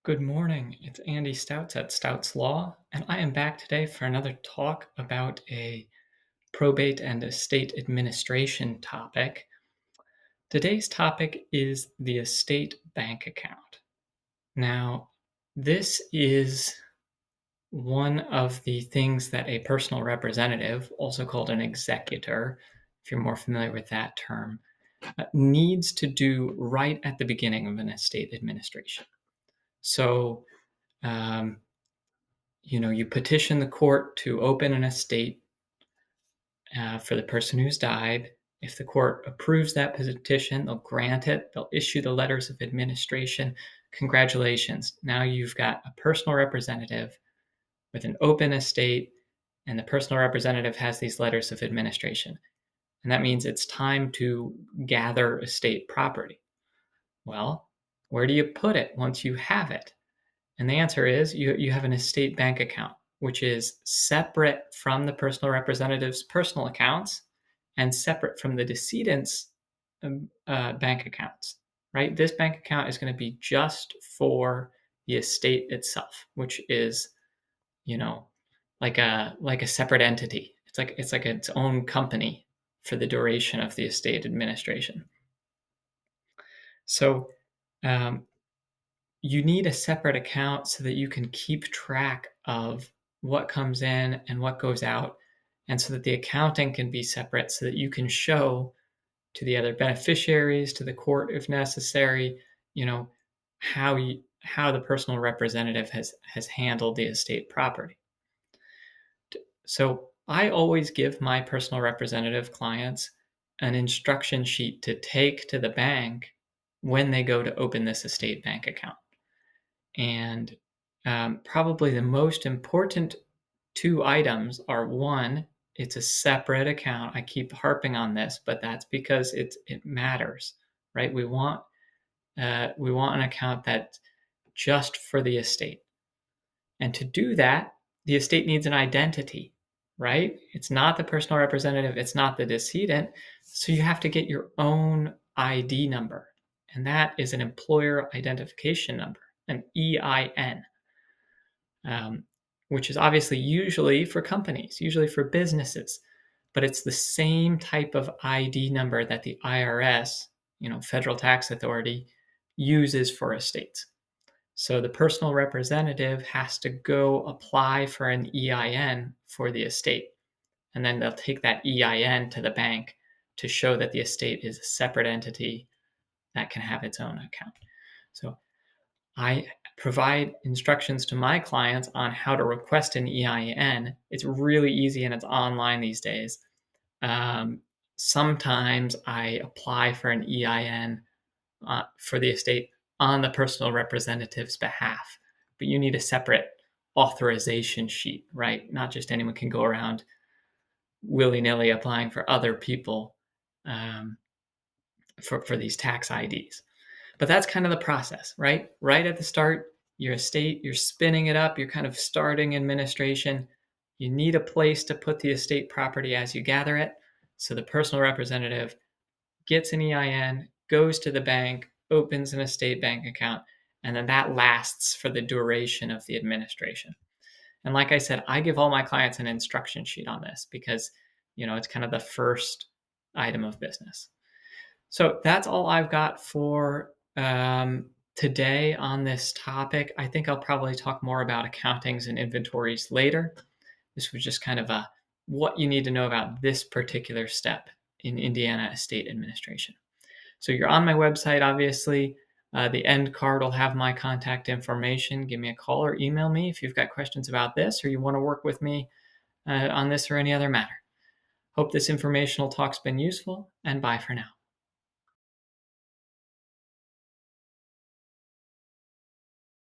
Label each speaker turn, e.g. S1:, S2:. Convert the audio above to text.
S1: Good morning. It's Andy Stautz at Stautz Law, and I am back today for another talk about a probate and estate administration topic. Today's topic is the estate bank account. Now, this is one of the things that a personal representative, also called an executor, if you're more familiar with that term, needs to do right at the beginning of an estate administration. So, um, you petition the court to open an estate for the person who's died. If the court approves that petition, they'll grant it. They'll issue the letters of administration. Congratulations. Now you've got a personal representative with an open estate, and the personal representative has these letters of administration. And that means it's time to gather estate property. Well, where do you put it once you have it? And the answer is you have an estate bank account, which is separate from the personal representative's personal accounts and separate from the decedent's bank accounts, right? This bank account is going to be just for the estate itself, which is, like a separate entity. It's like its own company for the duration of the estate administration. So you need a separate account so that you can keep track of what comes in and what goes out, and so that the accounting can be separate so that you can show to the other beneficiaries, to the court if necessary, how the personal representative has handled the estate property. So I always give my personal representative clients an instruction sheet to take to the bank when they go to open this estate bank account. And probably the most important two items are, one, it's a separate account. I keep harping on this, but that's because it matters, right? We want an account that's just for the estate. And to do that, the estate needs an identity, right? It's not the personal representative, it's not the decedent. So you have to get your own ID number, and that is an employer identification number, an EIN, which is obviously usually for companies, usually for businesses, but it's the same type of ID number that the IRS, Federal Tax Authority, uses for estates. So the personal representative has to go apply for an EIN for the estate, and then they'll take that EIN to the bank to show that the estate is a separate entity that can have its own account. So I provide instructions to my clients on how to request an EIN. It's really easy and it's online these days. Sometimes I apply for an EIN for the estate on the personal representative's behalf, but you need a separate authorization sheet, right? Not just anyone can go around willy-nilly applying for other people for these tax IDs. But that's kind of the process, right? Right at the start, your estate, you're spinning it up, you're kind of starting administration. You need a place to put the estate property as you gather it. So the personal representative gets an EIN, goes to the bank, opens an estate bank account, and then that lasts for the duration of the administration. And like I said, I give all my clients an instruction sheet on this because, it's kind of the first item of business. So that's all I've got for today on this topic. I think I'll probably talk more about accountings and inventories later. This was just kind of what you need to know about this particular step in Indiana estate administration. So you're on my website, obviously. The end card will have my contact information. Give me a call or email me if you've got questions about this or you want to work with me on this or any other matter. Hope this informational talk's been useful, and bye for now.